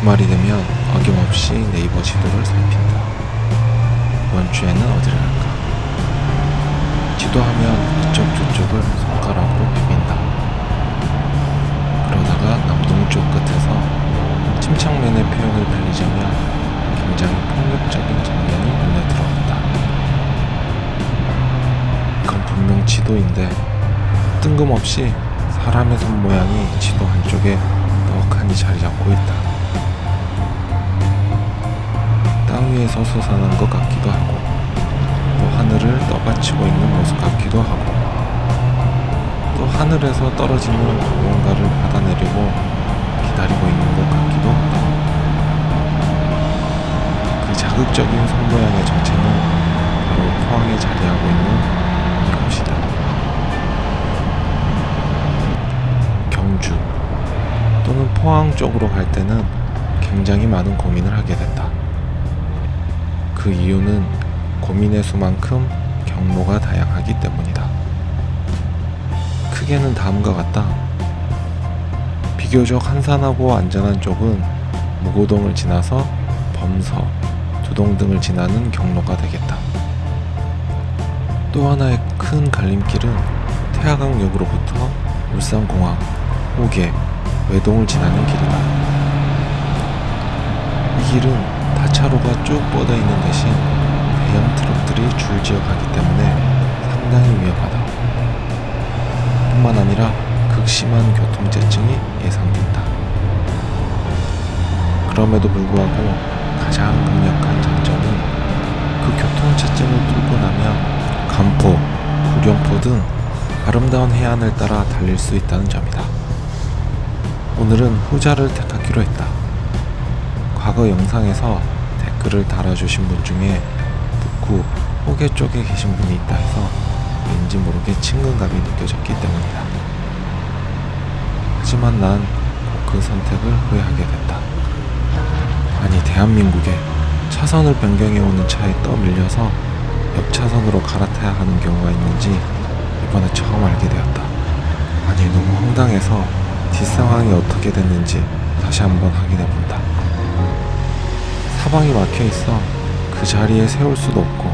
주말이 되면 어김없이 네이버 지도를 살핀다. 이번 주에는 어디를 갈까? 지도하면 이쪽 저쪽을 손가락으로 비빈다. 그러다가 남동쪽 끝에서 침착맨의 표현을 빌리자면 굉장히 폭력적인 장면이 눈에 들어온다. 이건 분명 지도인데 뜬금없이 사람의 손 모양이 지도 한쪽에 떡하니 자리 잡고 있다. 땅 위에서 솟아난 것 같기도 하고 또 하늘을 떠받치고 있는 모습 같기도 하고 또 하늘에서 떨어지는 무언가를 받아내려고 기다리고 있는 것 같기도 하다. 그 자극적인 손 모양의 정체는 바로 포항에 자리하고 있는 이곳이다. 경주 또는 포항 쪽으로 갈 때는 굉장히 많은 고민을 하게 된다. 그 이유는 고민의 수만큼 경로가 다양하기 때문이다. 크게는 다음과 같다. 비교적 한산하고 안전한 쪽은 무고동을 지나서 범서, 두동 등을 지나는 경로가 되겠다. 또 하나의 큰 갈림길은 태화강역으로부터 울산공항, 호계, 외동을 지나는 길이다. 이 길은 다차로가 쭉 뻗어있는 대신 대형 트럭들이 줄지어 가기 때문에 상당히 위험하다. 뿐만 아니라 극심한 교통체증이 예상된다. 그럼에도 불구하고 가장 강력한 장점은 그 교통체증을 뚫고 나면 간포, 구룡포 등 아름다운 해안을 따라 달릴 수 있다는 점이다. 오늘은 후자를 택하기로 했다. 과거 영상에서 댓글을 달아주신 분 중에 북구, 호계 쪽에 계신 분이 있다 해서 왠지 모르게 친근감이 느껴졌기 때문이다. 하지만 난 그 선택을 후회하게 됐다. 아니 대한민국에 차선을 변경해 오는 차에 떠밀려서 옆 차선으로 갈아타야 하는 경우가 있는지 이번에 처음 알게 되었다. 아니 너무 황당해서 뒷상황이 어떻게 됐는지 다시 한번 확인해본다. 사방이 막혀있어 그 자리에 세울 수도 없고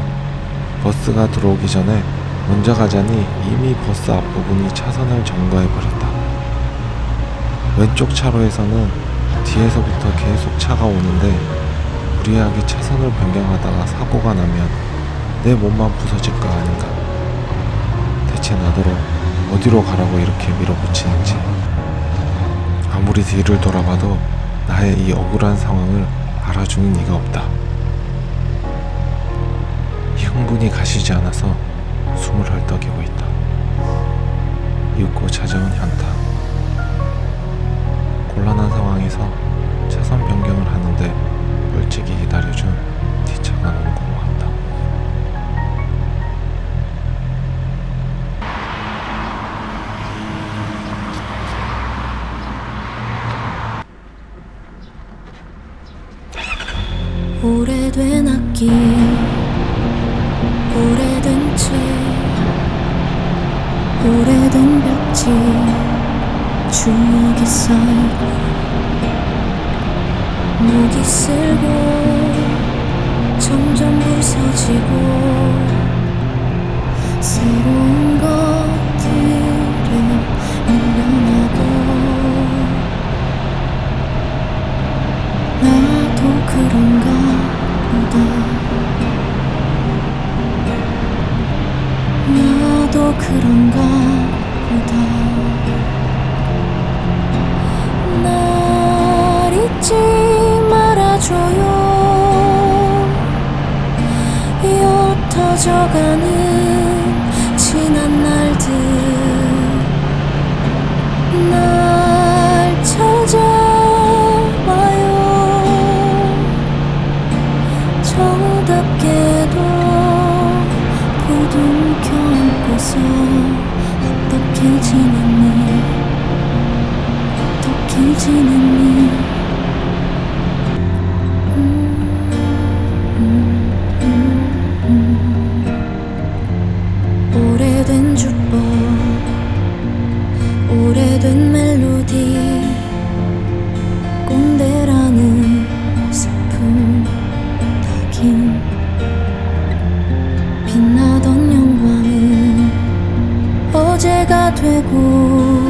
버스가 들어오기 전에 먼저 가자니 이미 버스 앞부분이 차선을 점거해버렸다. 왼쪽 차로에서는 뒤에서부터 계속 차가 오는데 무리하게 차선을 변경하다가 사고가 나면 내 몸만 부서질 거 아닌가. 대체 나더러 어디로 가라고 이렇게 밀어붙이는지. 아무리 뒤를 돌아봐도 나의 이 억울한 상황을 알아주는 이가 없다. 이 흥분이 가시지 않아서 숨을 헐떡이고 있다. 이윽고 찾아온 현타. 곤란한 상황에서 차선 변경을 하는데 멀찍이 기다려준 뒷차가 너무 고마웠다. 오래된 악기, 오래된 책, 오래된 벽지, 추억이 쌓이고 목이 쓸고 점점 부서지고 새로운 것들을 밀려나고 나도 그런가 보다. 나도 그런가 보다. 날 잊지 말아줘요. 옅어져가는 지난 날들 날 찾아와요. 정답게도 부둥켜 안고서 어떻게 지냈니? 어떻게 지냈니? 오래된 주법, 오래된 멜로디, 꼰대라는 해가 되고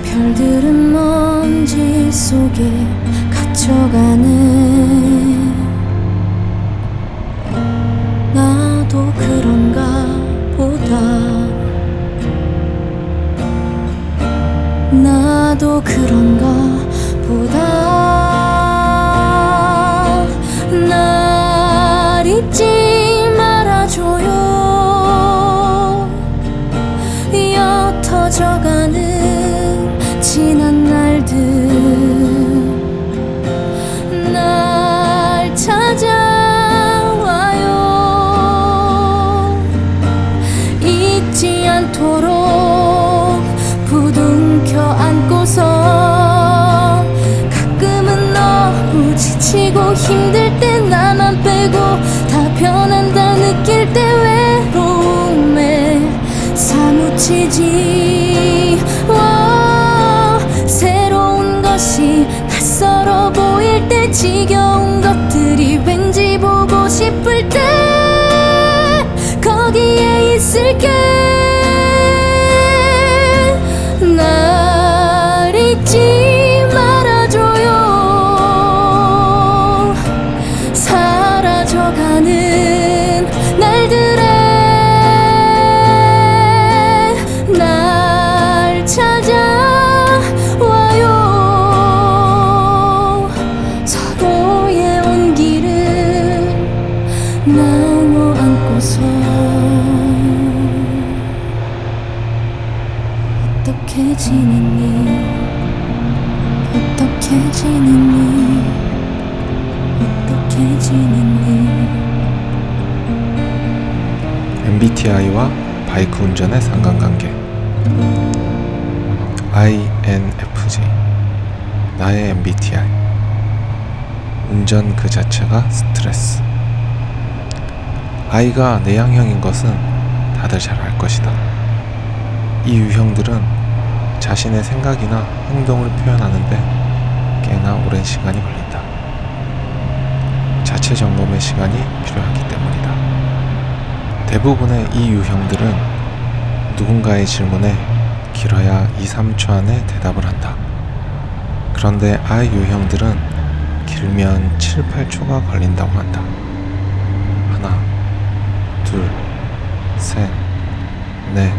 별들은 먼지 속에 갇혀가네. 나도 그런가 보다. 나도 그런가 보다. 날 잊지 말아줘요. 옅어져가는 지난 날들 날 찾아와요. 잊지 않도록 부둥켜 안고서 가끔은 너무 지치고 힘들 때 나만 빼고 다 변한다 느낄 때 외로움에 사무치지. 새로운 것이 낯설어 보일 때 지겨운 것들이 왠지 보고 싶을 때 거기에 있을게. 날 잊지 말아줘요. 사라져가는 날들에 날 찾아와요. 서로의 온기를 나눠 안고서 어떻게 지냈니? 어떻게 지냈니? 어떻게 지냈니? MBTI와 바이크 운전의 상관관계. INFJ, 나의 MBTI. 운전 그 자체가 스트레스. I가 내향형인 것은 다들 잘 알 것이다. 이 유형들은 자신의 생각이나 행동을 표현하는데 꽤나 오랜 시간이 걸린다. 자체 점검의 시간이 필요하기 때문이다. 대부분의 이 유형들은 누군가의 질문에 길어야 2-3초 안에 대답을 한다. 그런데 I 유형들은 길면 7-8초가 걸린다고 한다. 하나, 둘, 셋, 넷,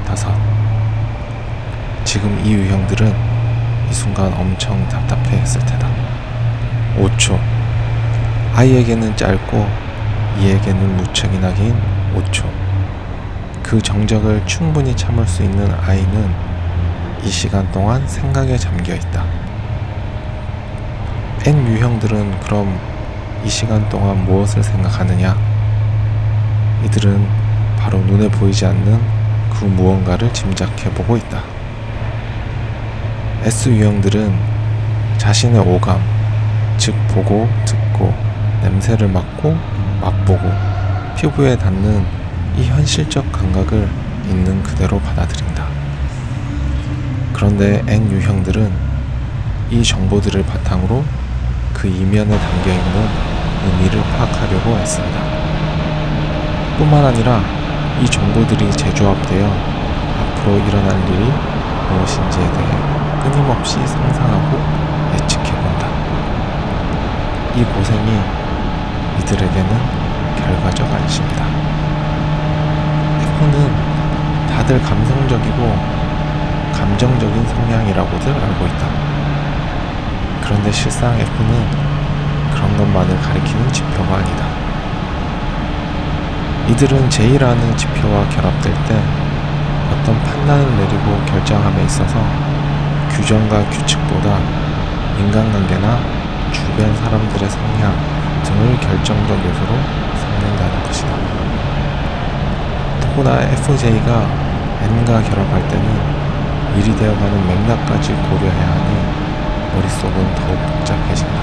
다섯. 지금 이 유형들은 이 순간 엄청 답답해 했을 테다. 5초. I에게는 짧고 E에게는 무척이나 긴 5초. 그 정적을 충분히 참을 수 있는 I는 이 시간 동안 생각에 잠겨 있다. N 유형들은 그럼 이 시간 동안 무엇을 생각하느냐? 이들은 바로 눈에 보이지 않는 그 무언가를 짐작해보고 있다. S 유형들은 자신의 오감, 즉 보고, 듣고, 냄새를 맡고, 맛보고, 피부에 닿는 이 현실적 감각을 있는 그대로 받아들인다. 그런데 N 유형들은 이 정보들을 바탕으로 그 이면에 담겨있는 의미를 파악하려고 애쓴다. 뿐만 아니라 이 정보들이 재조합되어 앞으로 일어날 일이 무엇인지에 대해 끊임없이 상상하고 예측해본다. 이 고생이 이들에게는 결과적 안심이다. F는 다들 감성적이고 감정적인 성향이라고들 알고 있다. 그런데 실상 F는 그런 것만을 가리키는 지표가 아니다. 이들은 J라는 지표와 결합될 때 어떤 판단을 내리고 결정함에 있어서 규정과 규칙보다 인간관계나 주변 사람들의 성향 등을 결정적 요소로 삼는다는 것이다. 더구나 FJ가 N과 결합할 때는 일이 되어가는 맥락까지 고려해야 하니 머릿속은 더욱 복잡해진다.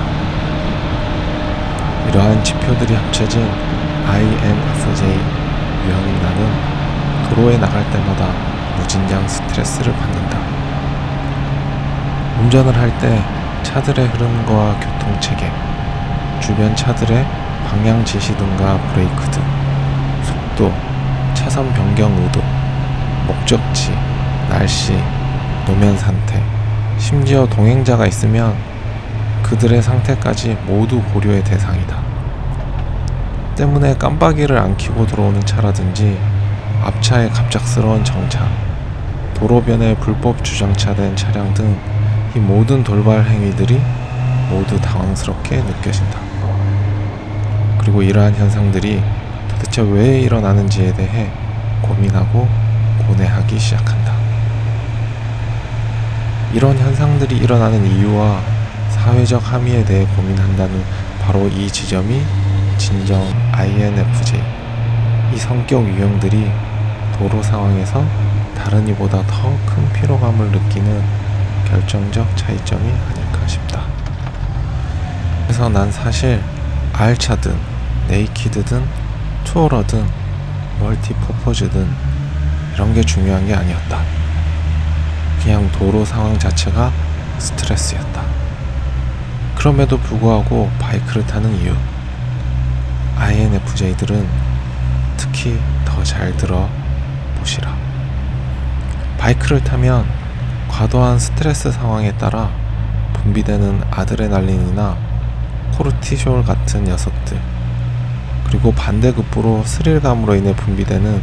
이러한 지표들이 합쳐진 INFJ 유형인 나는 도로에 나갈 때마다 무진장 스트레스를 받는다. 운전을 할 때 차들의 흐름과 교통체계, 주변 차들의 방향 지시 등과 브레이크 등, 속도, 차선 변경 의도, 목적지, 날씨, 노면 상태, 심지어 동행자가 있으면 그들의 상태까지 모두 고려의 대상이다. 때문에 깜빡이를 안 켜고 들어오는 차라든지 앞차의 갑작스러운 정차, 도로변에 불법 주정차된 차량 등 이 모든 돌발 행위들이 모두 당황스럽게 느껴진다. 그리고 이러한 현상들이 도대체 왜 일어나는지에 대해 고민하고 고뇌하기 시작한다. 이런 현상들이 일어나는 이유와 사회적 함의에 대해 고민한다는 바로 이 지점이 진정 INFJ, 이 성격 유형들이 도로 상황에서 다른 이보다 더 큰 피로감을 느끼는 결정적 차이점이 아닐까 싶다. 그래서 난 사실 R차든 네이키드든 투어러든 멀티퍼포즈든 이런 게 중요한 게 아니었다. 그냥 도로 상황 자체가 스트레스였다. 그럼에도 불구하고 바이크를 타는 이유, INFJ들은 특히 더 잘 들어 보시라. 바이크를 타면 과도한 스트레스 상황에 따라 분비되는 아드레날린이나 코르티솔 같은 녀석들, 그리고 반대급부로 스릴감으로 인해 분비되는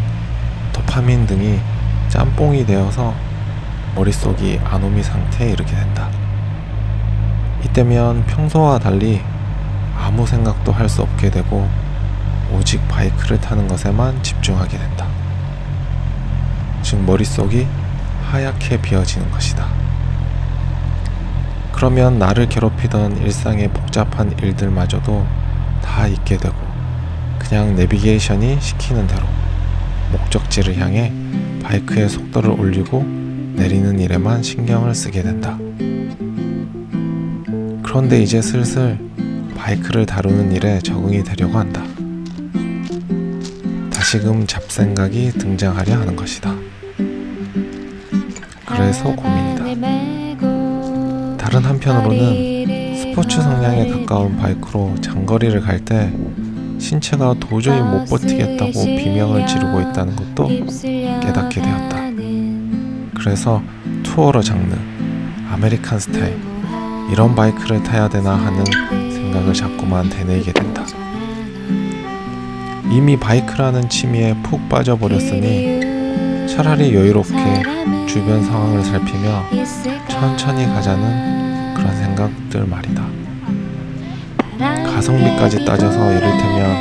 도파민 등이 짬뽕이 되어서 머릿속이 아노미 상태에 이르게 된다. 이때면 평소와 달리 아무 생각도 할 수 없게 되고 오직 바이크를 타는 것에만 집중하게 된다. 즉 머릿속이 하얗게 비어지는 것이다. 그러면 나를 괴롭히던 일상의 복잡한 일들마저도 다 잊게 되고 그냥 내비게이션이 시키는 대로 목적지를 향해 바이크의 속도를 올리고 내리는 일에만 신경을 쓰게 된다. 그런데 이제 슬슬 바이크를 다루는 일에 적응이 되려고 한다. 다시금 잡생각이 등장하려 하는 것이다. 그래서 고민이다. 다른 한편으로는 스포츠 성향에 가까운 바이크로 장거리를 갈 때 신체가 도저히 못 버티겠다고 비명을 지르고 있다는 것도 깨닫게 되었다. 그래서 투어러 장르, 아메리칸 스타일, 이런 바이크를 타야 되나 하는 생각을 자꾸만 되뇌이게 된다. 이미 바이크라는 취미에 푹 빠져버렸으니 차라리 여유롭게 주변 상황을 살피며 천천히 가자는 그런 생각들 말이다. 가성비까지 따져서 이를테면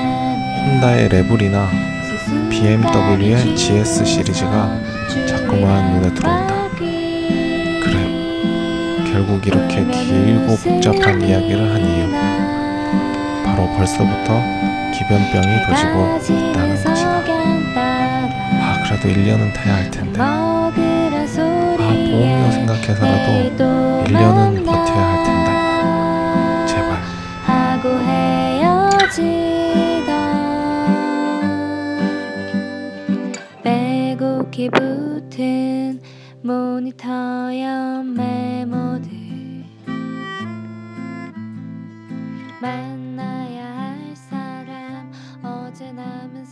혼다의 레블이나 BMW의 GS 시리즈가 자꾸만 눈에 들어온다. 그래, 결국 이렇게 길고 복잡한 이야기를 한 이유, 바로 벌써부터 기변병이 도지고 있다는 것이다. 그래도 1년은 타야 할 텐데, 보험료 생각해서라도 1년은 버텨야 할 텐데, 제발. 하고 헤어지다 빼곡히 붙은 모니터여 메모들, 만나야 할 사람 어제 남은